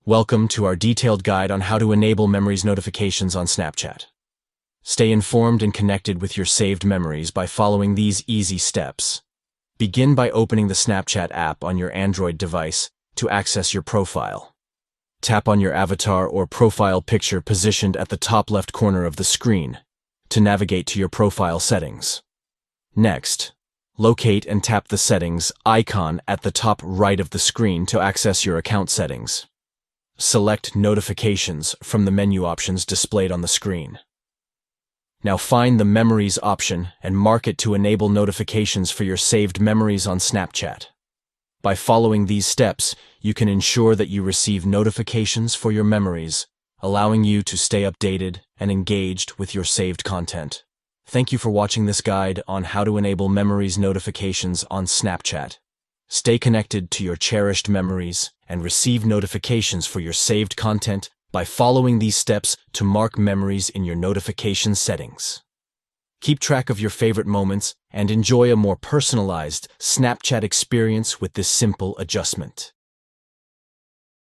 Welcome to our detailed guide on how to enable memories notifications on Snapchat. Stay informed and connected with your saved memories by following these easy steps. Begin by opening the Snapchat app on your Android device to access your profile. Tap on your avatar or profile picture positioned at the top left corner of the screen to navigate to your profile settings. Next, locate and tap the settings icon at the top right of the screen to access your account settings. Select Notifications from the menu options displayed on the screen. Now find the Memories option and mark it to enable notifications for your saved memories on Snapchat. By following these steps, you can ensure that you receive notifications for your memories, allowing you to stay updated and engaged with your saved content. Thank you for watching this guide on how to enable memories notifications on Snapchat. Stay connected to your cherished memories and receive notifications for your saved content by following these steps to mark memories in your notification settings. Keep track of your favorite moments and enjoy a more personalized Snapchat experience with this simple adjustment.